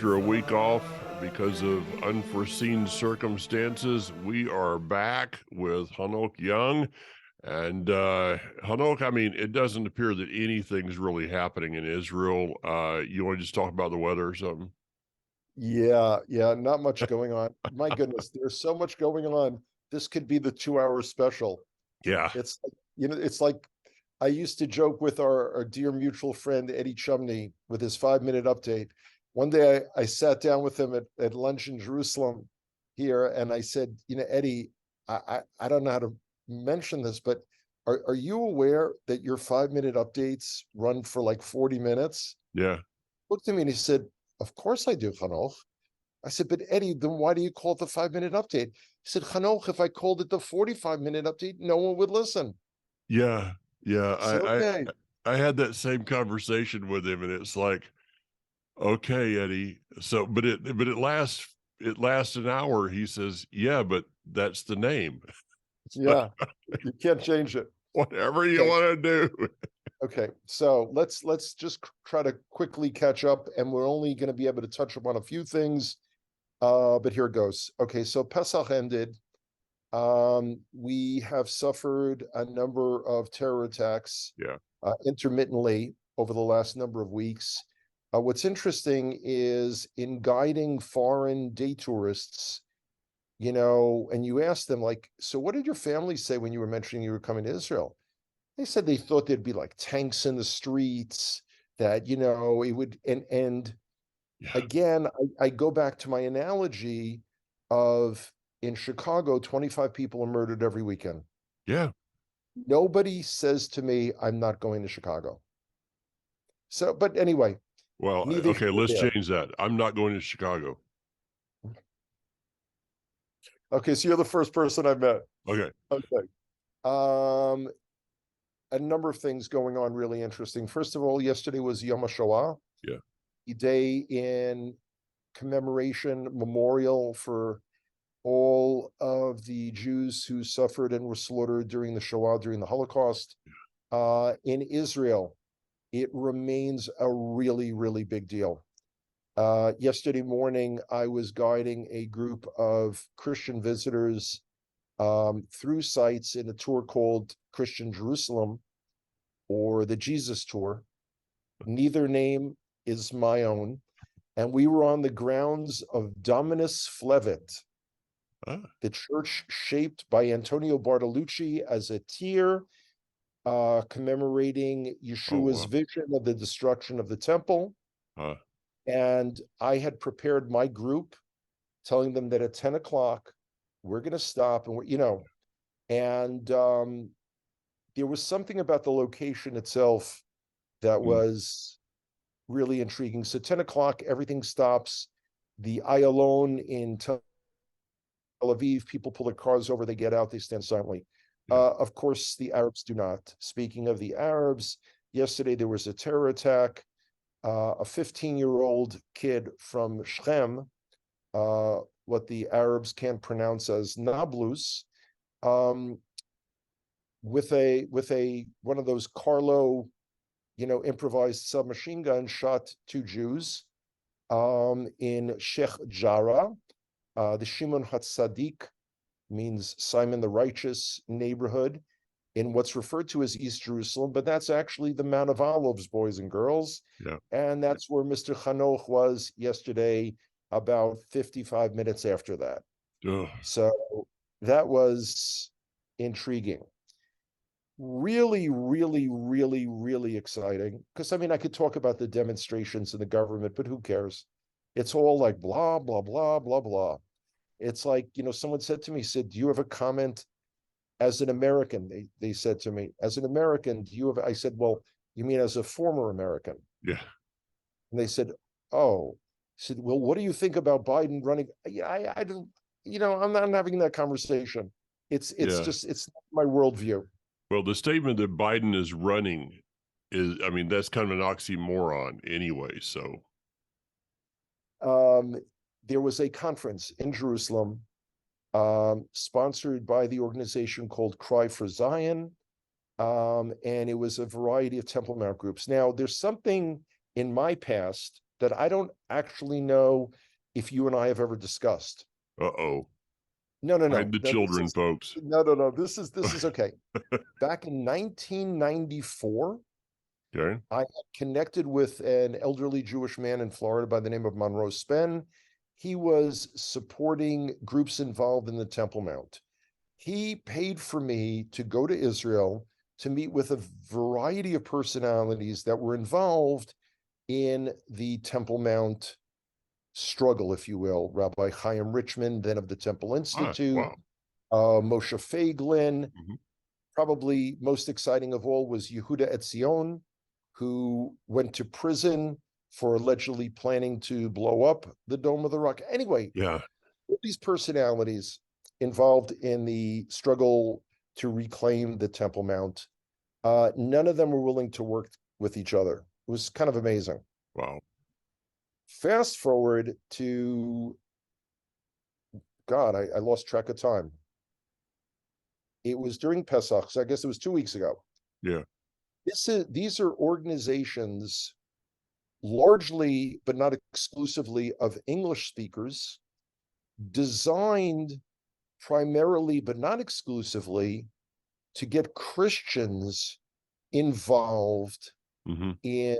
after a week off because of unforeseen circumstances, we are back with Hanok Young. And Hanok, I mean, it doesn't appear that anything's really happening in Israel. You want to just talk about the weather or something? Yeah, not much going on. My goodness, there's so much going on. This could be the 2 hour special. Yeah. It's like I used to joke with our dear mutual friend Eddie Chumney with his 5 minute update. One day I sat down with him at lunch in Jerusalem here, and I said, Eddie, I don't know how to mention this, but are you aware that your 5 minute updates run for like 40 minutes? Yeah. Looked at me and he said, "Of course I do, Hanoch." I said, "But Eddie, then why do you call it the 5 minute update?" He said, "Hanoch, if I called it the 45 minute update, no one would listen." Yeah. Yeah. I said, "Okay." I had that same conversation with him, and it's like, okay, Eddie. So, but it lasts an hour. He says, yeah, but that's the name. Yeah, you can't change it. Whatever you Okay. want to do. Okay. So let's just try to quickly catch up, and we're only going to be able to touch upon a few things. But here it goes. Okay, so Pesach ended. We have suffered a number of terror attacks Yeah. intermittently over the last number of weeks. What's interesting is in guiding foreign day tourists, and you ask them, like, so what did your family say when you were mentioning you were coming to Israel? They said they thought there'd be like tanks in the streets, that, it would, and Yeah. again, I go back to my analogy of in Chicago, 25 people are murdered every weekend. Yeah. Nobody says to me, I'm not going to Chicago. So, but anyway, Well, neither here okay, nor let's there. change that. I'm not going to Chicago. Okay, so you're the first person I've met. Okay. Okay. Um, a number of things going on really interesting. First of all, yesterday was Yom HaShoah, Yeah. a day in commemoration, memorial for all of the Jews who suffered and were slaughtered during the Shoah, during the Holocaust. In Israel, it remains a really, really big deal. Yesterday morning, I was guiding a group of Christian visitors through sites in a tour called Christian Jerusalem, or the Jesus Tour. Neither name is my own. And we were on the grounds of Dominus Flevit, Ah. the church shaped by Antonio Bartolucci as a tier commemorating Oh, Yeshua's wow. vision of the destruction of the temple. Uh, And I had prepared my group, telling them that at 10 o'clock, we're going to stop, and and there was something about the location itself that mm, was really intriguing. So 10 o'clock, everything stops. The Ayalon in Tel Aviv, people pull their cars over, they get out, they stand silently. yeah. Of course, the Arabs do not. Speaking of the Arabs, yesterday there was a terror attack. A 15-year-old kid from Shechem, what the Arabs can't pronounce as Nablus, um, with a one of those Carlo, improvised submachine gun, shot two Jews in Sheikh Jarrah. The Shimon HaTzadik means Simon the Righteous neighborhood in what's referred to as East Jerusalem, but that's actually the Mount of Olives, boys and girls. Yeah. And that's where Mr. Hanoch was yesterday, about 55 minutes after that. Ugh. So that was intriguing. Really, really, really, really exciting. Because I mean, I could talk about the demonstrations in the government, but who cares? It's all like blah, blah, blah, blah, blah. It's like, someone said to me, said, "Do you have a comment as an American?" They said to me, "As an American, do you have?" I said, "Well, you mean as a former American?" Yeah. And they said, "Oh." I said, "Well, what do you think about Biden running?" Yeah, I don't, I'm not having that conversation. It's Yeah. just it's not my worldview. Well, the statement that Biden is running is, I mean, that's kind of an oxymoron anyway. So, Um, there was a conference in Jerusalem, sponsored by the organization called Cry for Zion, and it was a variety of Temple Mount groups. Now, there's something in my past that I don't actually know if you and I have ever discussed. Uh-oh. No, no, Hide no. the No, this children, is folks. no, no, no. This is okay. Back in 1994, Okay. I had connected with an elderly Jewish man in Florida by the name of Monroe Spen. He was supporting groups involved in the Temple Mount. He paid for me to go to Israel to meet with a variety of personalities that were involved in the Temple Mount struggle, if you will. Rabbi Chaim Richman, then of the Temple Ah, Institute, wow. Moshe Feiglin. Mhm. Probably most exciting of all was Yehuda Etzion, who went to prison for allegedly planning to blow up the Dome of the Rock. Anyway, Yeah. all these personalities involved in the struggle to reclaim the Temple Mount, none of them were willing to work with each other. It was kind of amazing. Wow. Fast forward to, God, I lost track of time. It was during Pesach, so I guess it was 2 weeks ago. Yeah. These are organizations largely, but not exclusively, of English speakers, designed primarily, but not exclusively, to get Christians involved Hmm. in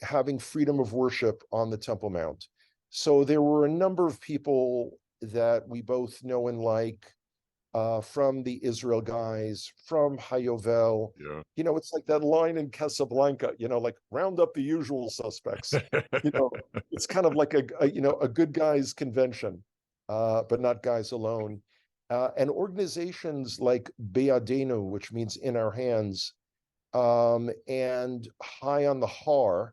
having freedom of worship on the Temple Mount. So there were a number of people that we both know and like, from the Israel guys, from Hayovel. Yeah. It's like that line in Casablanca, like round up the usual suspects. It's kind of like a good guys convention, but not guys alone. And organizations like Be'adenu, which means in our hands, and High on the Har,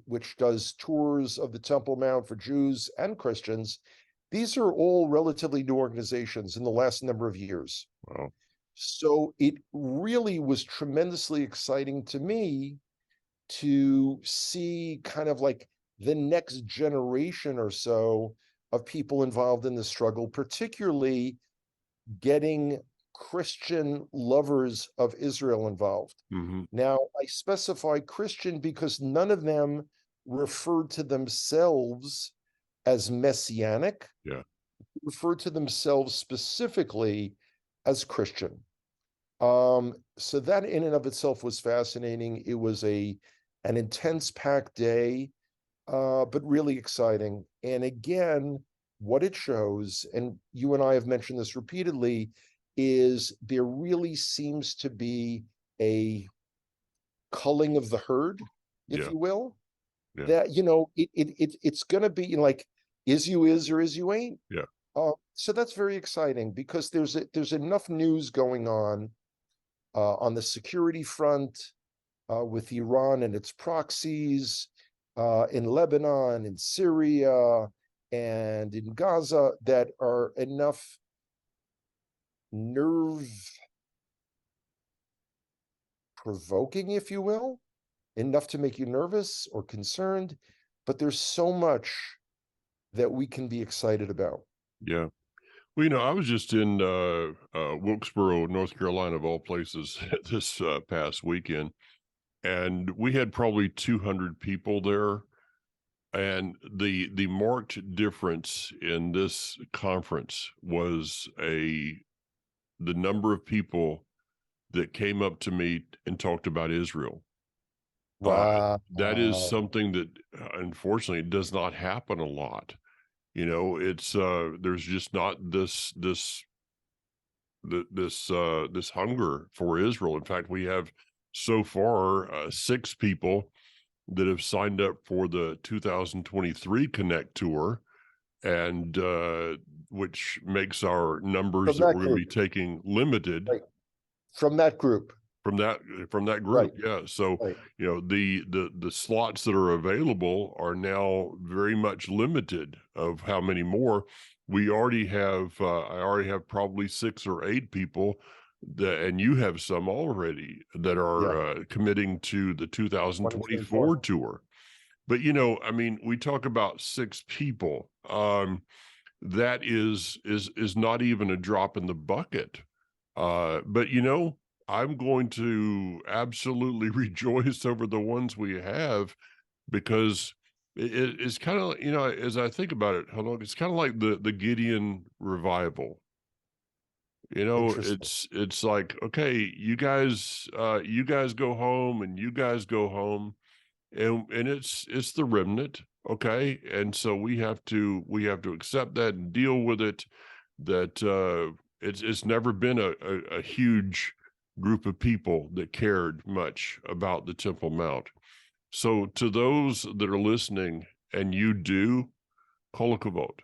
which does tours of the Temple Mount for Jews and Christians. These are all relatively new organizations in the last number of years. Wow. So it really was tremendously exciting to me to see kind of like the next generation or so of people involved in the struggle, particularly getting Christian lovers of Israel involved. Hmm. Now, I specify Christian because none of them referred to themselves as messianic, Yeah. referred to themselves specifically as Christian. So that in and of itself was fascinating. It was an intense packed day, but really exciting. And again, what it shows, and you and I have mentioned this repeatedly, is there really seems to be a culling of the herd, if Yeah. you will. Yeah. That it's going to be like is you is or is you ain't. Yeah. So that's very exciting because there's enough news going on the security front, with Iran and its proxies, in Lebanon, in Syria, and in Gaza that are enough nerve provoking, if you will, enough to make you nervous or concerned. But there's so much that we can be excited about. Yeah. Well, I was just in Wilkesboro, North Carolina, of all places, this past weekend, and we had probably 200 people there. And the marked difference in this conference was the number of people that came up to me and talked about Israel. Uh, Wow. that is something that unfortunately does not happen a lot. It's there's just not this hunger for Israel. In fact, we have so far 6 people that have signed up for the 2023 Connect Tour, and which makes our numbers From that that we're going to be group, taking limited right? From that group, from that right? group. Yeah. So, Right. the slots that are available are now very much limited of how many more. I already have probably 6 or 8 people and you have some already that Yeah. are committing to the 2024. 2024 tour. But I mean, we talk about 6 people. That is not even a drop in the bucket. But I'm going to absolutely rejoice over the ones we have because it's kind of, as I think about it, hold on, it's kind of like the Gideon revival. Interesting. It's like, okay, you guys go home and you guys go home, and it's the remnant, okay? And so we have to accept that and deal with it. That it's never been a huge group of people that cared much about the Temple Mount. So to those that are listening, and you do, kol hakavod,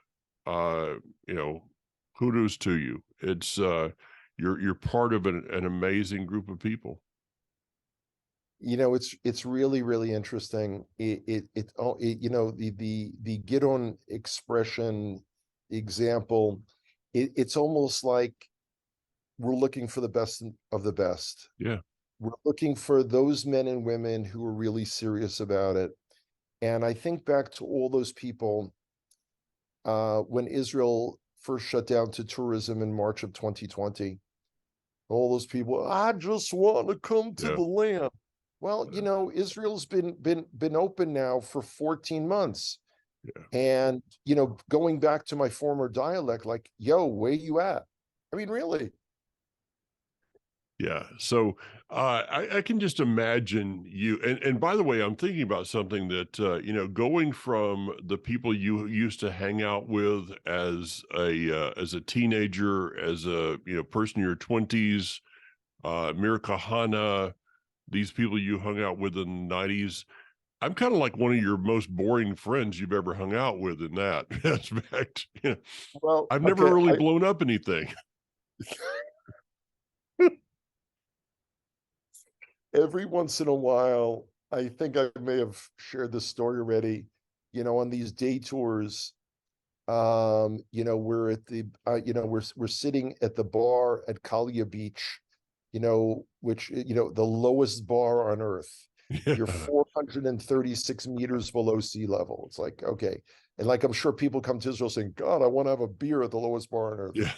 uh, you know, kudos to you. It's you're part of an amazing group of people. It's really, really interesting. The Gidon expression example, it's almost like we're looking for the best of the best. Yeah, We're looking for those men and women who are really serious about it. And I think back to all those people when Israel first shut down to tourism in March of 2020. All those people, I just want to come to yeah, the land. Well, Israel's been open now for 14 months. yeah. And, going back to my former dialect, like, yo, where you at? I mean, really? Yeah. So I can just imagine you. And by the way, I'm thinking about something that going from the people you used to hang out with as a teenager, as a person in your 20s, Mir Kahana, these people you hung out with in the 90s. I'm kind of like one of your most boring friends you've ever hung out with in that aspect. Well, I've never okay. really blown up anything. Every once in a while, I think I may have shared this story already, on these day tours. We're at the we're sitting at the bar at Kalia Beach, which the lowest bar on earth. Yeah. You're 436 meters below sea level. It's like, okay. And like I'm sure people come to Israel saying, God, I want to have a beer at the lowest bar on earth. Yeah.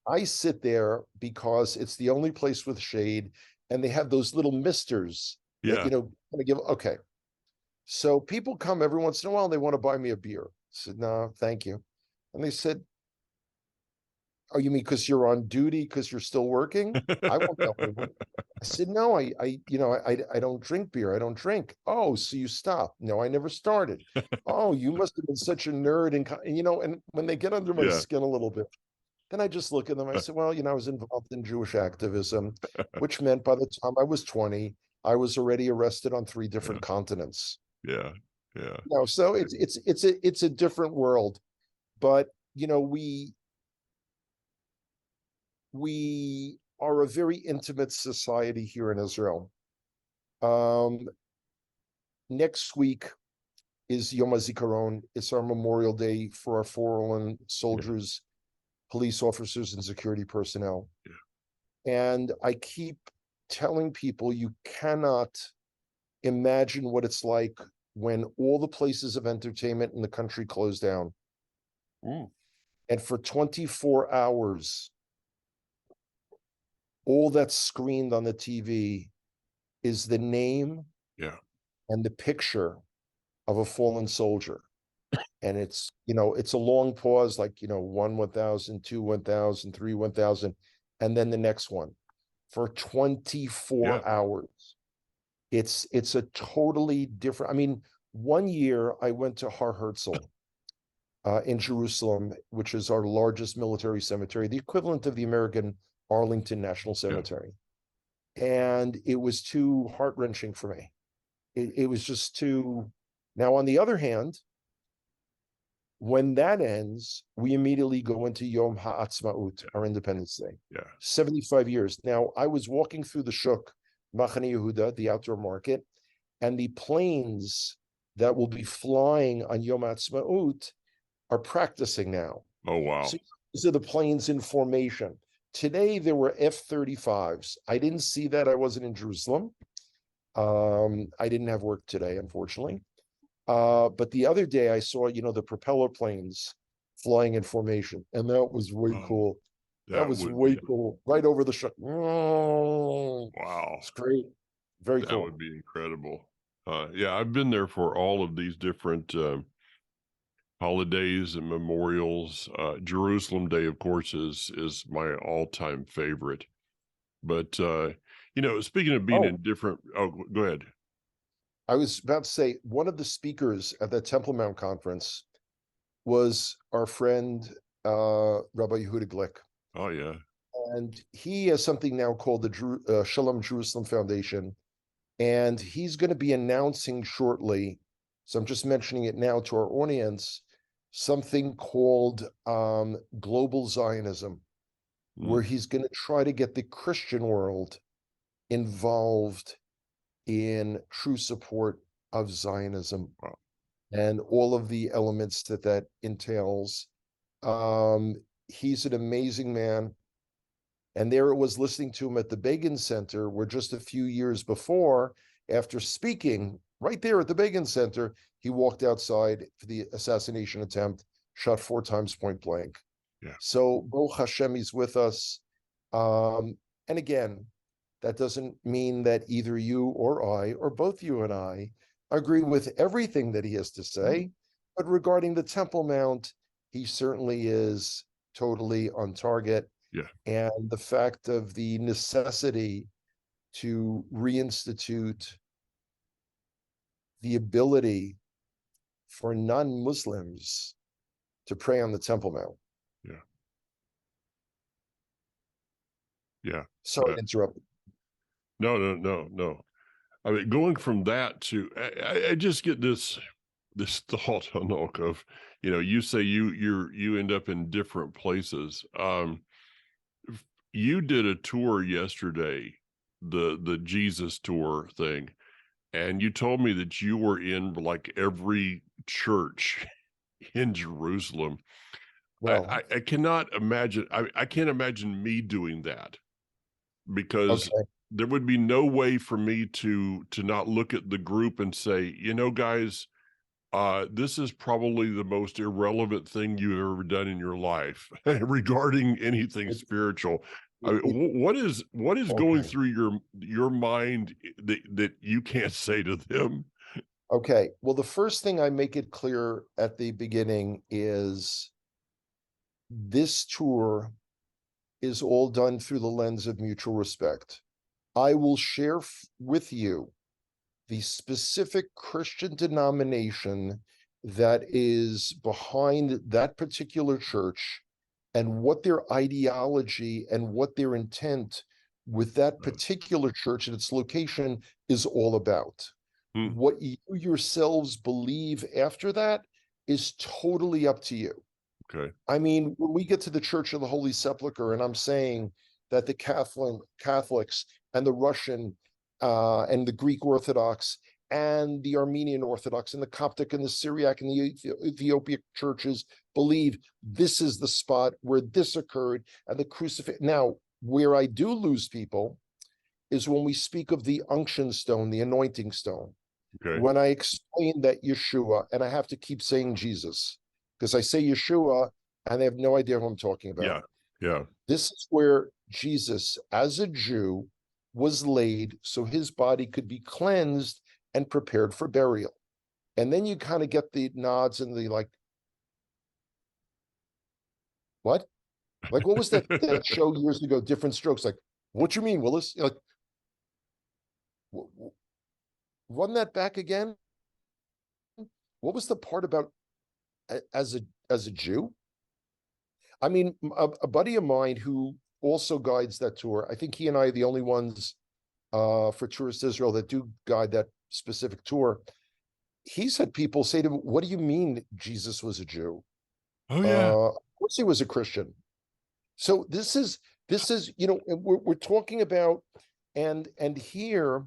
I sit there because it's the only place with shade, and they have those little misters that Yeah. kind of give. Okay, so people come every once in a while, and they want to buy me a beer. I said, no, thank you. And they said, oh, you mean because you're on duty, because you're still working? I won't tell anyone. I said, no, I don't drink beer. I don't drink. Oh, so you stopped? No, I never started. Oh, you must have been such a nerd, and when they get under my Yeah. skin a little bit, then I just look at them. I said, well, I was involved in Jewish activism, which meant by the time I was 20, I was already arrested on 3 Yeah. different continents. Yeah. Yeah. So it's a different world, but we are a very intimate society here in Israel. Um, Next week is Yom HaZikaron. It's our Memorial Day for our fallen Yeah. soldiers, police officers, and security personnel. Yeah. And I keep telling people you cannot imagine what it's like when all the places of entertainment in the country close down. Mm. And for 24 hours, all that's screened on the TV is the name Yeah. and the picture of a fallen soldier. And it's a long pause, like, 1,000, 2, 1,000, 3, 1,000, and then the next one for Yeah. 24 hours. It's a totally different. I mean, one year I went to Har Herzl in Jerusalem, which is our largest military cemetery, the equivalent of the American Arlington National Yeah. Cemetery. And it was too heart-wrenching for me. It was just too. Now, on the other hand, when that ends, we immediately go into Yom Ha'atzmaut, our Independence Day. Yeah. 75 years. Now, I was walking through the Shuk, Machane Yehuda, the outdoor market, and the planes that will be flying on Yom Ha'atzmaut are practicing now. Oh, wow. So these are the planes in formation. Today, there were F-35s. I didn't see that. I wasn't in Jerusalem. I didn't have work today, unfortunately. But the other day I saw, the propeller planes flying in formation, and that was way Oh, cool. That that was would way be, cool. Right over the shot. Oh, wow. it's great. Very That cool. would be incredible. Yeah, I've been there for all of these different holidays and memorials. Jerusalem Day, of course, is my all-time favorite. But speaking of being Oh, in different, oh, go ahead. I was about to say one of the speakers at that Temple Mount conference was our friend Rabbi Yehuda Glick. Oh yeah, And he has something now called the Shalom Jerusalem Foundation. And he's going to be announcing shortly, so I'm just mentioning it now to our audience, something called Global Zionism, mm, where he's going to try to get the Christian world involved in true support of Zionism wow, and all of the elements that that entails. Um, he's an amazing man. And there it was listening to him at the Begin Center, where just a few years before, after speaking right there at the Begin Center, he walked outside for the assassination attempt, shot 4 times point blank. yeah, So Baruch Hashem, he's with us. And again, that doesn't mean that either you or I, or both you and I, agree with everything that he has to mm, say. But regarding the Temple Mount, he certainly is totally on target. yeah, And the fact of the necessity to reinstitute the ability for non-Muslims to pray on the Temple Mount. yeah, yeah. Sorry Uh, to interrupt. no, no, no, no. I mean, going from that to, I just get this thought, Hanok, of, you say you end up in different places. You did a tour yesterday, the Jesus tour thing, and you told me that you were in like every church in Jerusalem. Well, I cannot imagine. I can't imagine me doing that, because okay. there would be no way for me to not look at the group and say, guys, this is probably the most irrelevant thing you've ever done in your life regarding anything It, spiritual. I it, mean, it, what is going okay. through your mind that you can't say to them? Okay. Well, the first thing I make it clear at the beginning is this tour is all done through the lens of mutual respect. I will share with you the specific Christian denomination that is behind that particular church and what their ideology and what their intent with that particular church and its location is all about. Hmm, What you yourselves believe after that is totally up to you. okay. I mean, when we get to the Church of the Holy Sepulchre, and I'm saying that the Catholics and the Russian and the Greek Orthodox and the Armenian Orthodox and the Coptic and the Syriac and the Ethiopic churches believe this is the spot where this occurred and the crucifix. Now, where I do lose people is when we speak of the unction stone, the anointing stone. Okay. When I explain that Yeshua, and I have to keep saying Jesus, because I say Yeshua and they have no idea who I'm talking about. Yeah. Yeah. This is where Jesus, as a Jew, was laid so his body could be cleansed and prepared for burial. And then you kind of get the nods and the like, what? Like, what was that show years ago, Different Strokes? Like, what you mean, Willis? Like, run that back again. What was the part about as a Jew? I mean, a buddy of mine who also guides that tour, I think he and I are the only ones for Tourist Israel that do guide that specific tour. He's had people say to him, "What do you mean Jesus was a Jew? Oh yeah. Of course he was a Christian." So this is we're talking about and here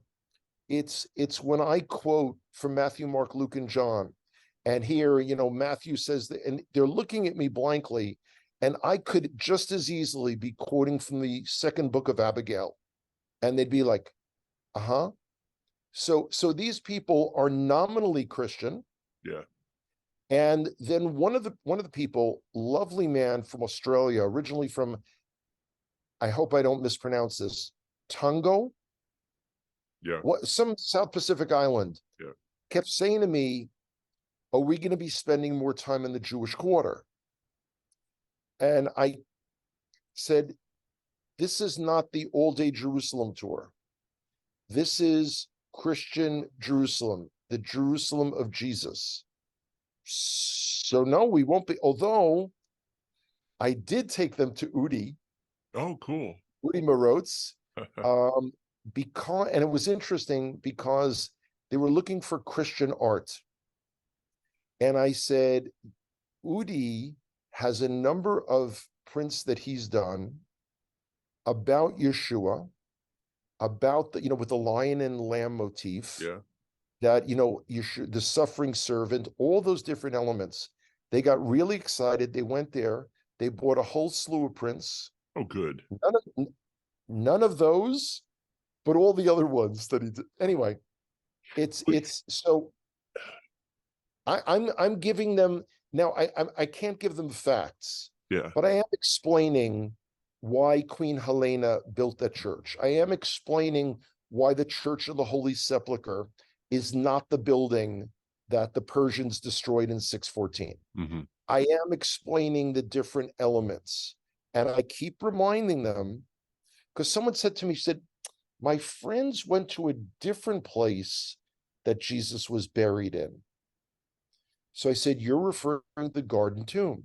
it's when I quote from Matthew, Mark, Luke, and John, and here Matthew says that, and they're looking at me blankly, and I could just as easily be quoting from the second book of Abigail, and they'd be like, "Uh-huh." So these people are nominally Christian, Yeah. and then one of the people, lovely man from Australia, originally from, I hope I don't mispronounce this, Tongo, Yeah. some South Pacific island, Yeah. kept saying to me, are we going to be spending more time in the Jewish quarter? And I said, this is not the all-day Jerusalem tour. This is Christian Jerusalem, the Jerusalem of Jesus. So no, we won't be, although I did take them to Udi Oh, cool. Marotz, because, and it was interesting because they were looking for Christian art. And I said, Udi has a number of prints that he's done about Yeshua, about the, with the lion and lamb motif, Yeah. that, Yeshua, the suffering servant, all those different elements. They got really excited. They went there. They bought a whole slew of prints. Oh, good. None of those, but all the other ones that he did. Anyway, it's so I'm giving them now. I can't give them facts, Yeah. but I am explaining why Queen Helena built that church. I am explaining why the Church of the Holy Sepulchre is not the building that the Persians destroyed in 614. Mm-hmm. I am explaining the different elements, and I keep reminding them, because someone said to me, said, my friends went to a different place that Jesus was buried in. So I said, you're referring to the Garden Tomb.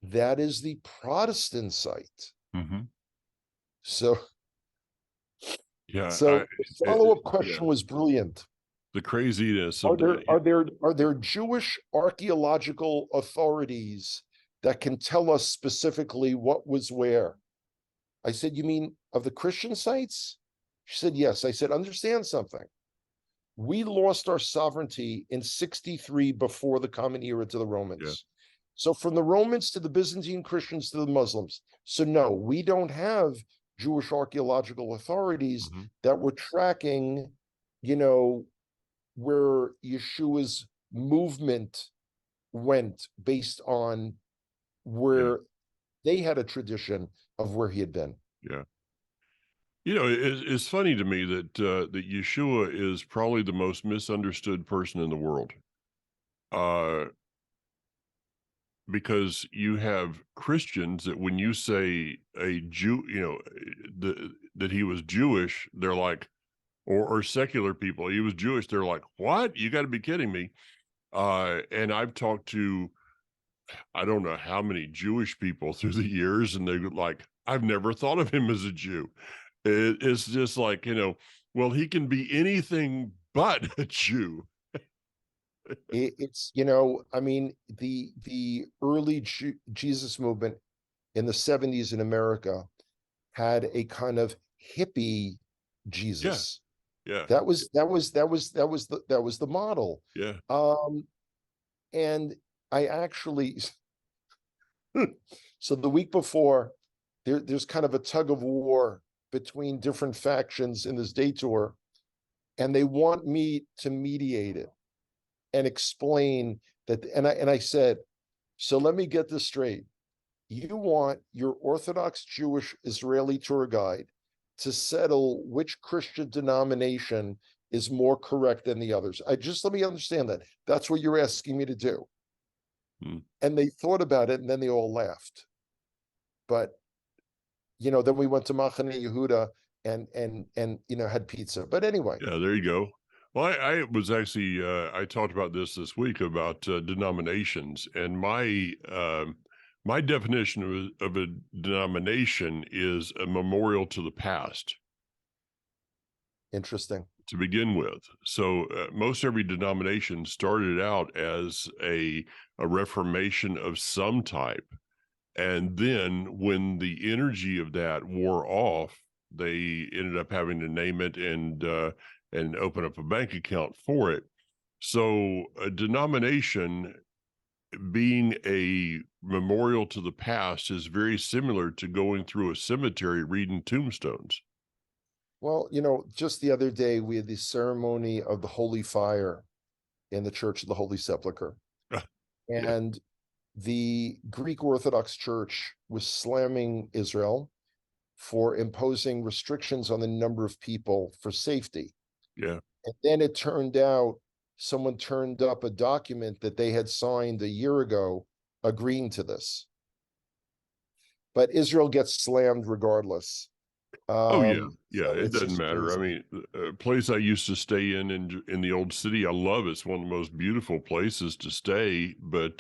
That is the Protestant site. Mm-hmm. So, Yeah. the follow-up Yeah. question was brilliant. The craziness Are of there Jewish archaeological authorities that can tell us specifically what was where? I said, you mean of the Christian sites? She said, yes. I said, understand something. We lost our sovereignty in 63 before the Common Era to the Romans. Yeah. So from the Romans to the Byzantine Christians to the Muslims. So no, we don't have Jewish archaeological authorities Mm-hmm. that were tracking, where Yeshua's movement went based on Yeah. where they had a tradition of where he had been. Yeah. It's funny to me that that Yeshua is probably the most misunderstood person in the world. Because you have Christians that when you say a Jew, that he was Jewish, they're like, or secular people, he was Jewish, they're like, what? You got to be kidding me. And I've talked to, I don't know how many Jewish people through the years, and they're like, I've never thought of him as a Jew. It's just like, well, he can be anything but a Jew. It's, I mean, the early Jesus movement in the 70s in America had a kind of hippie Yeah. Jesus. Yeah. That was the model. Yeah. And I actually so the week before, there's kind of a tug of war between different factions in this day tour, and they want me to mediate it and explain that. And I said, so let me get this straight. You want your Orthodox Jewish Israeli tour guide to settle which Christian denomination is more correct than the others. Let me understand that. That's what you're asking me to do. Hmm. And they thought about it, and then they all laughed. But then we went to Machane Yehuda and had pizza. But anyway, Yeah, there you go. Well, I was actually I talked about this week about denominations, and my definition of a denomination is a memorial to the past interesting. to begin with. So most every denomination started out as a reformation of some type, and then when the energy of that wore off, they ended up having to name it and open up a bank account for it. So a denomination being a memorial to the past is very similar to going through a cemetery reading tombstones. Well, just the other day we had the ceremony of the Holy Fire in the Church of the Holy Sepulchre. Yeah. And the Greek Orthodox Church was slamming Israel for imposing restrictions on the number of people for safety. Yeah. And then it turned out someone turned up a document that they had signed a year ago agreeing to this. But Israel gets slammed regardless. Oh yeah, yeah. So It it's doesn't just matter. I crazy. mean, a place I used to stay in the old city, I love it. It's one of the most beautiful places to stay. But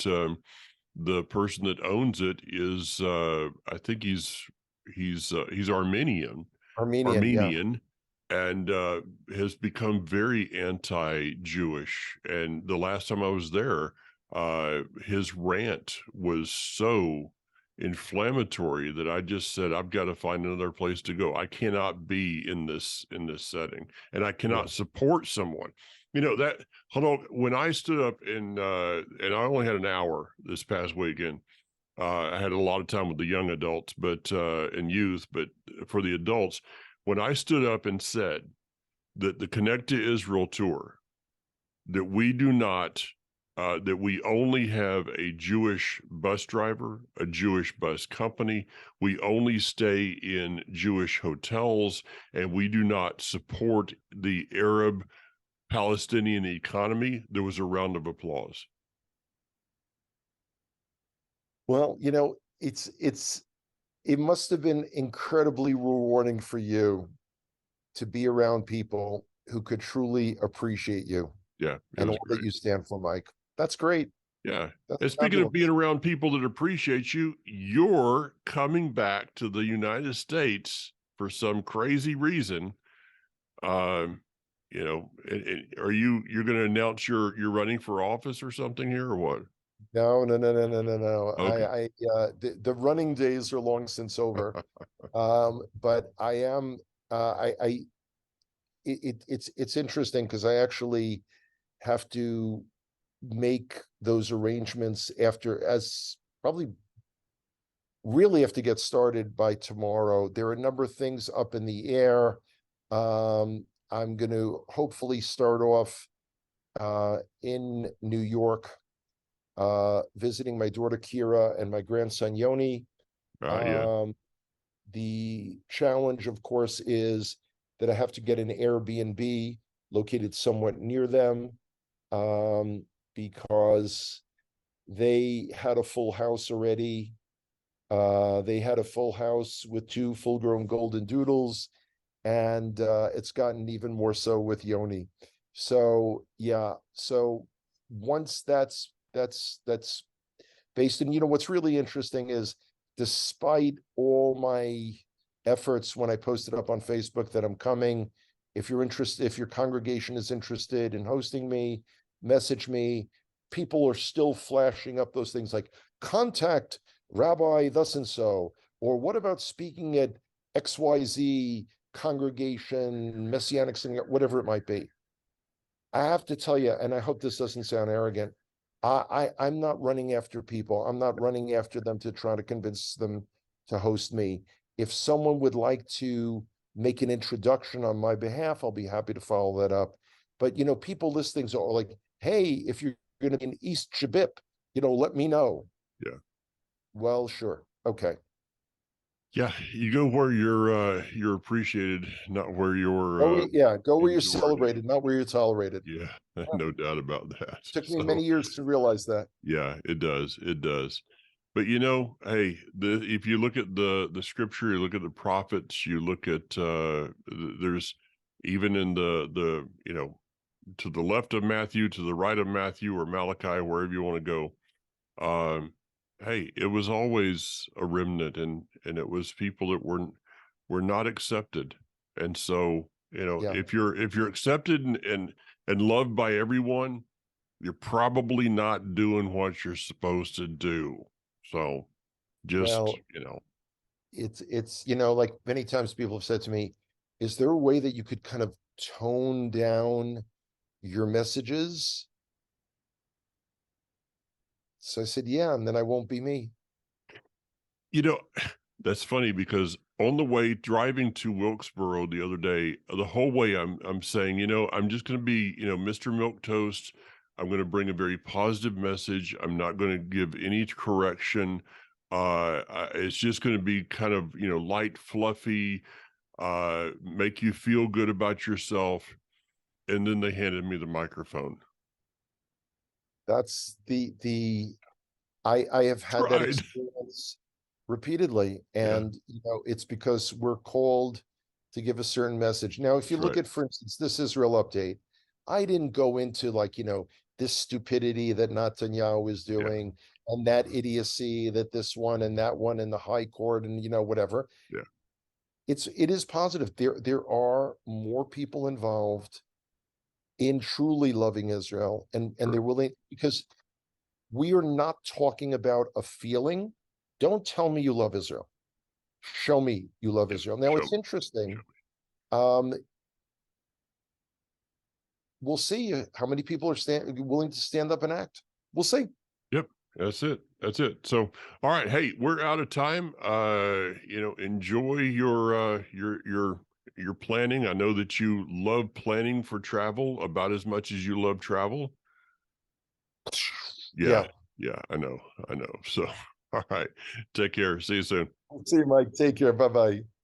the person that owns it is, I think he's Armenian, Armenian, yeah. Armenian, and has become very anti-Jewish. And the last time I was there, his rant was so inflammatory that I just said, I've got to find another place to go. I cannot be in this setting, and I Yeah. cannot support someone. You know that hold on. When I stood up and I only had an hour this past weekend. I had a lot of time with the young adults, but and youth, but for the adults, when I stood up and said that the Connect to Israel tour, that we do not, that we only have a Jewish bus driver, a Jewish bus company, we only stay in Jewish hotels, and we do not support the Arab Palestinian economy, there was a round of applause. Well, it must have been incredibly rewarding for you to be around people who could truly appreciate you Yeah, it and was all that great. you stand for, Mike. That's great. Yeah. That's And speaking of being fabulous. around people that appreciate you, you're coming back to the United States for some crazy reason. Um, are you're going to announce you're running for office or something here or what? No, no, no, no, no, no, no. Okay. The running days are long since over. But I am, it's interesting because I actually have to make those arrangements after, as probably really have to get started by tomorrow. There are a number of things up in the air. I'm going to hopefully start off in New York, visiting my daughter Kira and my grandson Yoni. Yeah. Um, the challenge, of course, is that I have to get an Airbnb located somewhat near them, because they had a full house already. They had a full house with two full-grown golden doodles, and it's gotten even more so with Yoni. So yeah, so once that's based, and what's really interesting is, despite all my efforts when I posted up on Facebook that I'm coming, if you're interested, if your congregation is interested in hosting me, message me. People are still flashing up those things like contact Rabbi thus and so, or what about speaking at XYZ congregation, messianic synagogue, whatever it might be. I have to tell you, and I hope this doesn't sound arrogant, I'm not running after people. I'm not running after them to try to convince them to host me. If someone would like to make an introduction on my behalf, I'll be happy to follow that up. But people list things are like, hey, if you're going to be in East Shabip, let me know. Yeah. Well, sure. Okay. Yeah. You go where you're appreciated, not where you're Go where you're endured. celebrated, not where you're tolerated. Yeah. Yeah. No doubt about that. Took me So many years to realize that. yeah, it does. It does. But hey, if you look at the scripture, you look at the prophets, you look at there's even in the to the left of Matthew, to the right of Matthew or Malachi, wherever you want to go. Um, hey, it was always a remnant, and it was people that were not accepted. And so, Yeah. if you're accepted and loved by everyone, you're probably not doing what you're supposed to do. So just, Well, it's like many times people have said to me, is there a way that you could kind of tone down your messages? So I said, yeah, and then I won't be me. you know, that's funny because on the way driving to Wilkesboro the other day, the whole way I'm saying, I'm just going to be, Mr. Milk Toast. I'm going to bring a very positive message. I'm not going to give any correction. It's just going to be kind of, light, fluffy, make you feel good about yourself. and then they handed me the microphone. That's I have had that Tried. experience repeatedly, Yeah, and it's because we're called to give a certain message. Now, if you that's look right. at, for instance, this Israel update, I didn't go into, like, this stupidity that Netanyahu is Yeah, doing, and that idiocy that this one and that one in the high court, and whatever. yeah, It is positive. There are more people involved in truly loving Israel, and sure. they're willing, because we are not talking about a feeling. Don't tell me you love Israel. Show me you love Yeah, Israel. Now, show it's me, show interesting. me. Um, we'll see how many people are willing to stand up and act. We'll see. Yep, that's it. That's it. So, all right, hey, we're out of time. Enjoy your planning. I know that you love planning for travel about as much as you love travel. Yeah, Yeah. yeah, I know, I know. So, all right, take care. See you soon. See you, Mike. Take care. Bye bye.